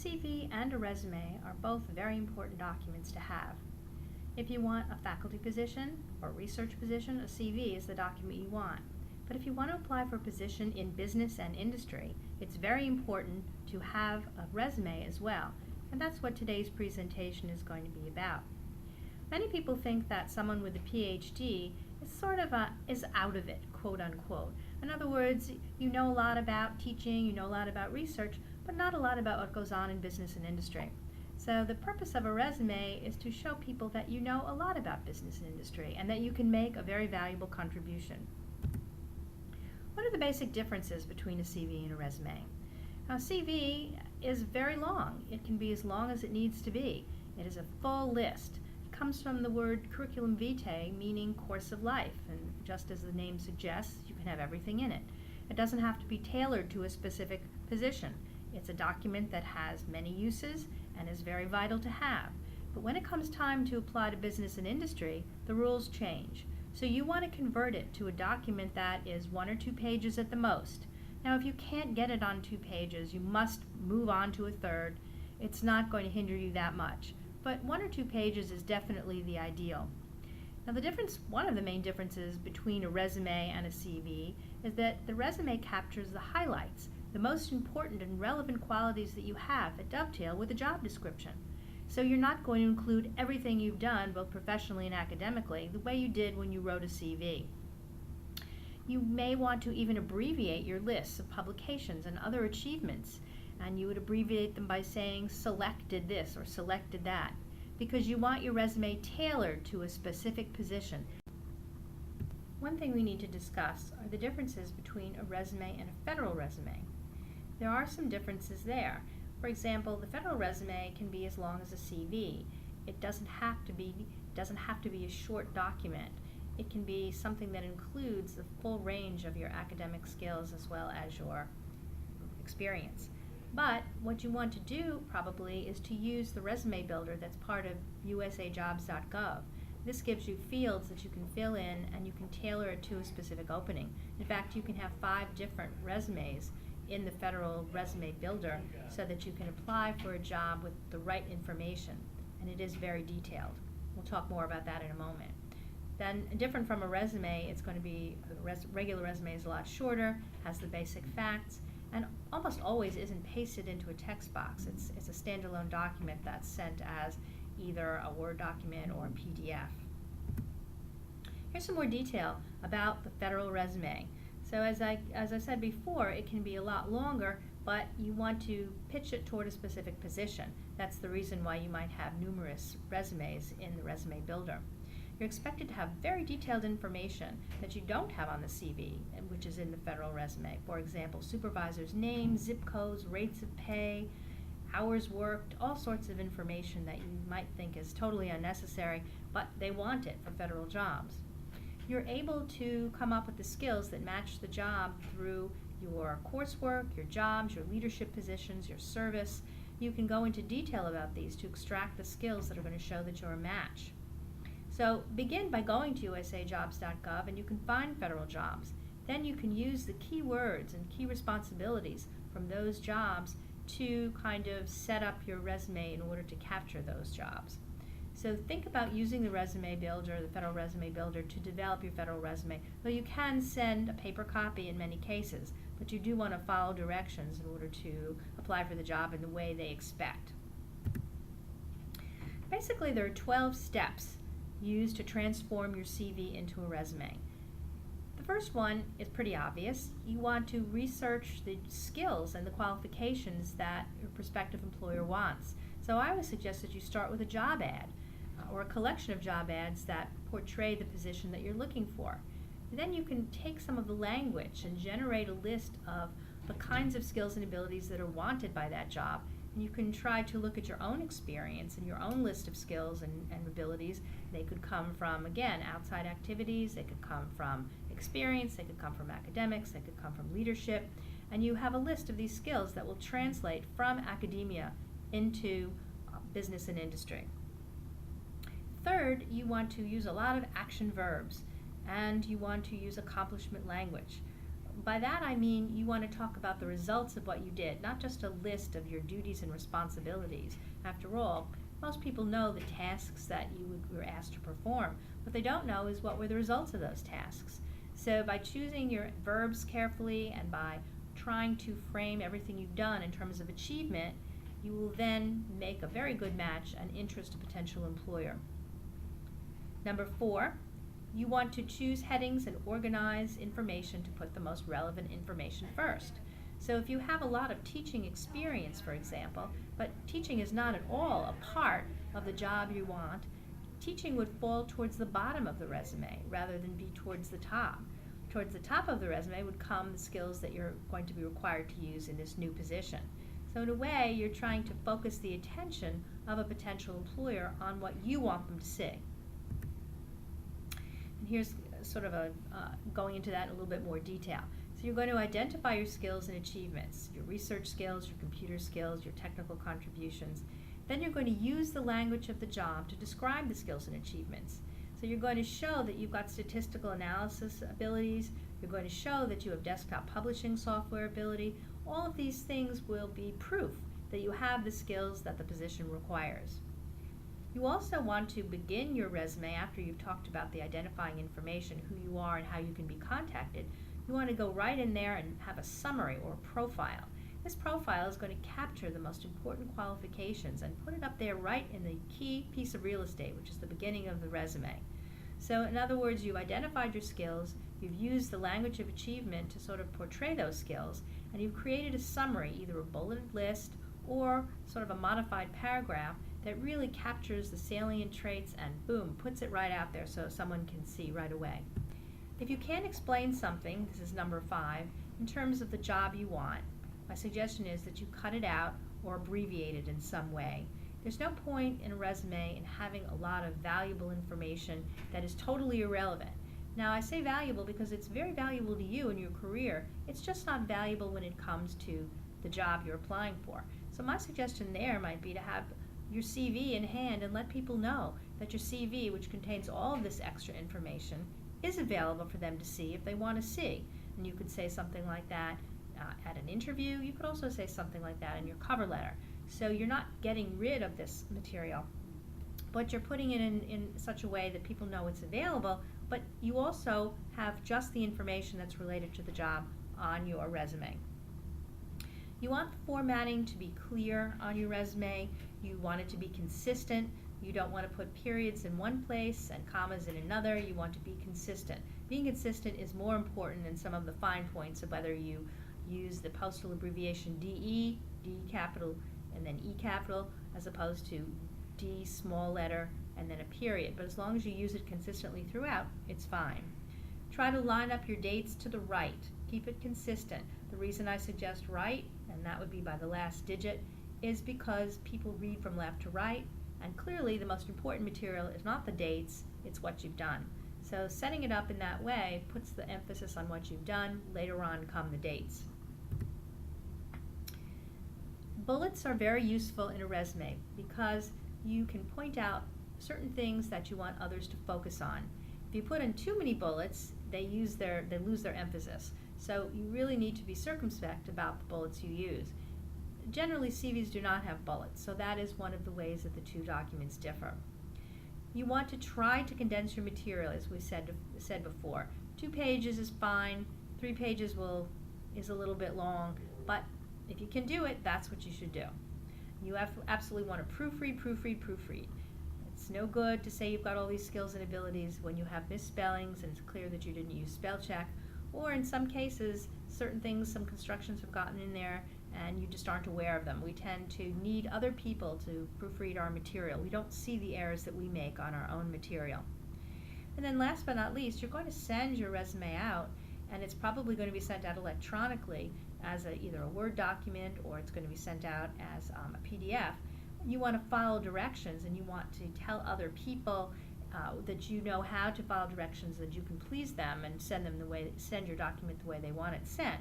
CV and a resume are both very important documents to have. If you want a faculty position or research position, a CV is the document you want. But if you want to apply for a position in business and industry, it's very important to have a resume as well. And that's what today's presentation is going to be about. Many people think that someone with a PhD is out of it, quote unquote. In other words, you know a lot about teaching, you know a lot about research, but not a lot about what goes on in business and industry. So the purpose of a resume is to show people that you know a lot about business and industry and that you can make a very valuable contribution. What are the basic differences between a CV and a resume? Now, a CV is very long. It can be as long as it needs to be. It is a full list. It comes from the word curriculum vitae, meaning course of life, and just as the name suggests, you can have everything in it. It doesn't have to be tailored to a specific position. It's a document that has many uses and is very vital to have. But when it comes time to apply to business and industry, the rules change. So you want to convert it to a document that is 1 or 2 pages at the most. Now, if you can't get it on 2 pages, you must move on to a third. It's not going to hinder you that much. But 1 or 2 pages is definitely the ideal. Now, one of the main differences between a resume and a CV is that the resume captures the highlights, the most important and relevant qualities that you have that dovetail with a job description. So you're not going to include everything you've done, both professionally and academically, the way you did when you wrote a CV. You may want to even abbreviate your lists of publications and other achievements, and you would abbreviate them by saying selected this or selected that, because you want your resume tailored to a specific position. One thing we need to discuss are the differences between a resume and a federal resume. There are some differences there. For example, the federal resume can be as long as a CV. It doesn't have to be a short document. It can be something that includes the full range of your academic skills as well as your experience. But what you want to do probably is to use the resume builder that's part of usajobs.gov. This gives you fields that you can fill in and you can tailor it to a specific opening. In fact, you can have 5 different resumes in the federal resume builder so that you can apply for a job with the right information, and it is very detailed. We'll talk more about that in a moment. Then, different from a resume, it's going to be a regular resume is a lot shorter, has the basic facts, and almost always isn't pasted into a text box. It's a standalone document that's sent as either a Word document or a PDF. Here's some more detail about the federal resume. So as I said before, it can be a lot longer, but you want to pitch it toward a specific position. That's the reason why you might have numerous resumes in the resume builder. You're expected to have very detailed information that you don't have on the CV, which is in the federal resume. For example, supervisor's name, zip codes, rates of pay, hours worked, all sorts of information that you might think is totally unnecessary, but they want it for federal jobs. You're able to come up with the skills that match the job through your coursework, your jobs, your leadership positions, your service. You can go into detail about these to extract the skills that are going to show that you're a match. So begin by going to usajobs.gov and you can find federal jobs. Then you can use the key words and key responsibilities from those jobs to kind of set up your resume in order to capture those jobs. So think about using the resume builder, the federal resume builder, to develop your federal resume. Though you can send a paper copy in many cases, but you do want to follow directions in order to apply for the job in the way they expect. Basically, there are 12 steps used to transform your CV into a resume. The first one is pretty obvious. You want to research the skills and the qualifications that your prospective employer wants. So I would suggest that you start with a job ad or a collection of job ads that portray the position that you're looking for. Then you can take some of the language and generate a list of the kinds of skills and abilities that are wanted by that job. And you can try to look at your own experience and your own list of skills and abilities. They could come from, again, outside activities, they could come from experience, they could come from academics, they could come from leadership. And you have a list of these skills that will translate from academia into business and industry. Third, you want to use a lot of action verbs, and you want to use accomplishment language. By that I mean you want to talk about the results of what you did, not just a list of your duties and responsibilities. After all, most people know the tasks that you were asked to perform. What they don't know is what were the results of those tasks. So by choosing your verbs carefully and by trying to frame everything you've done in terms of achievement, you will then make a very good match and interest a potential employer. Number 4, you want to choose headings and organize information to put the most relevant information first. So if you have a lot of teaching experience, for example, but teaching is not at all a part of the job you want, teaching would fall towards the bottom of the resume rather than be towards the top. Towards the top of the resume would come the skills that you're going to be required to use in this new position. So in a way, you're trying to focus the attention of a potential employer on what you want them to see. And here's sort of going into that in a little bit more detail. So you're going to identify your skills and achievements, your research skills, your computer skills, your technical contributions. Then you're going to use the language of the job to describe the skills and achievements. So you're going to show that you've got statistical analysis abilities, you're going to show that you have desktop publishing software ability. All of these things will be proof that you have the skills that the position requires. You also want to begin your resume after you've talked about the identifying information, who you are and how you can be contacted. You want to go right in there and have a summary or a profile. This profile is going to capture the most important qualifications and put it up there right in the key piece of real estate, which is the beginning of the resume. So in other words, you've identified your skills, you've used the language of achievement to sort of portray those skills, and you've created a summary, either a bulleted list or sort of a modified paragraph that really captures the salient traits and boom, puts it right out there so someone can see right away. If you can't explain something, this is number 5, in terms of the job you want, my suggestion is that you cut it out or abbreviate it in some way. There's no point in a resume in having a lot of valuable information that is totally irrelevant. Now I say valuable because it's very valuable to you in your career. It's just not valuable when it comes to the job you're applying for. So my suggestion there might be to have your CV in hand and let people know that your CV, which contains all of this extra information, is available for them to see if they want to see. And you could say something like that at an interview. You could also say something like that in your cover letter. So you're not getting rid of this material, but you're putting it in such a way that people know it's available, but you also have just the information that's related to the job on your resume. You want the formatting to be clear on your resume. You want it to be consistent. You don't want to put periods in one place and commas in another. You want to be consistent. Being consistent is more important than some of the fine points of whether you use the postal abbreviation DE, D capital, and then E capital, as opposed to D small letter and then a period. But as long as you use it consistently throughout, it's fine. Try to line up your dates to the right. Keep it consistent. The reason I suggest right, and that would be by the last digit, is because people read from left to right, and clearly the most important material is not the dates, it's what you've done. So setting it up in that way puts the emphasis on what you've done. Later on come the dates. Bullets are very useful in a resume because you can point out certain things that you want others to focus on. If you put in too many bullets, they lose their emphasis. So you really need to be circumspect about the bullets you use. Generally, CVs do not have bullets, so that is one of the ways that the two documents differ. You want to try to condense your material, as we said before. 2 pages is fine. 3 pages is a little bit long, but if you can do it, that's what you should do. You absolutely want to proofread. It's no good to say you've got all these skills and abilities when you have misspellings and it's clear that you didn't use spell check, or in some cases, certain things, some constructions have gotten in there and you just aren't aware of them. We tend to need other people to proofread our material. We don't see the errors that we make on our own material. And then last but not least, you're going to send your resume out, and it's probably going to be sent out electronically as either a Word document or it's going to be sent out as a PDF. You want to follow directions, and you want to tell other people that you know how to follow directions, that you can please them and send your document the way they want it sent.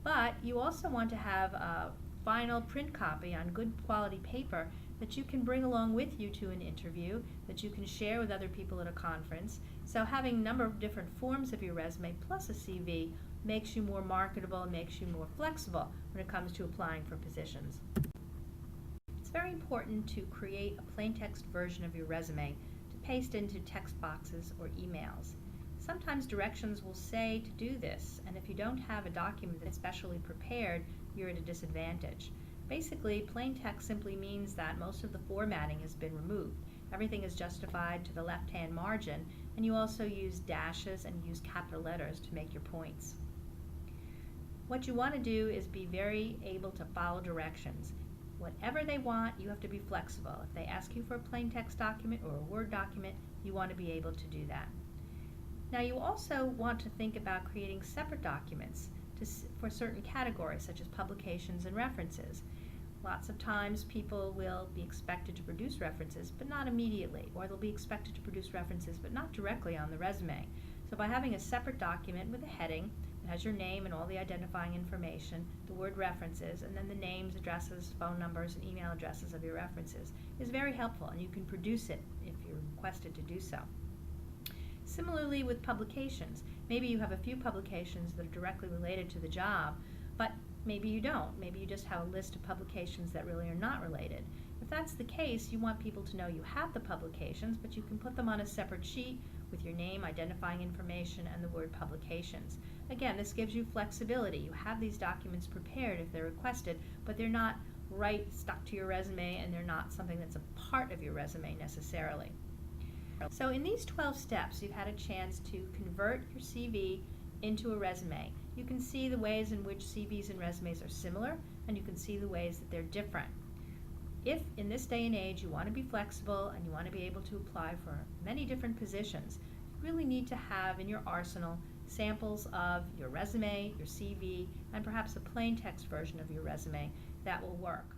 But you also want to have a final print copy on good quality paper that you can bring along with you to an interview, that you can share with other people at a conference. So having a number of different forms of your resume plus a CV makes you more marketable and makes you more flexible when it comes to applying for positions. It's very important to create a plain text version of your resume to paste into text boxes or emails. Sometimes directions will say to do this, and if you don't have a document that's specially prepared, you're at a disadvantage. Basically, plain text simply means that most of the formatting has been removed. Everything is justified to the left-hand margin, and you also use dashes and use capital letters to make your points. What you want to do is be very able to follow directions. Whatever they want, you have to be flexible. If they ask you for a plain text document or a Word document, you want to be able to do that. Now, you also want to think about creating separate documents for certain categories, such as publications and references. Lots of times people will be expected to produce references, but not immediately, or they'll be expected to produce references, but not directly on the resume. So by having a separate document with a heading that has your name and all the identifying information, the word references, and then the names, addresses, phone numbers, and email addresses of your references is very helpful, and you can produce it if you're requested to do so. Similarly with publications, maybe you have a few publications that are directly related to the job, but maybe you don't. Maybe you just have a list of publications that really are not related. If that's the case, you want people to know you have the publications, but you can put them on a separate sheet with your name, identifying information, and the word publications. Again, this gives you flexibility. You have these documents prepared if they're requested, but they're not stuck to your resume, and they're not something that's a part of your resume necessarily. So in these 12 steps, you've had a chance to convert your CV into a resume. You can see the ways in which CVs and resumes are similar, and you can see the ways that they're different. If in this day and age you want to be flexible and you want to be able to apply for many different positions, you really need to have in your arsenal samples of your resume, your CV, and perhaps a plain text version of your resume that will work.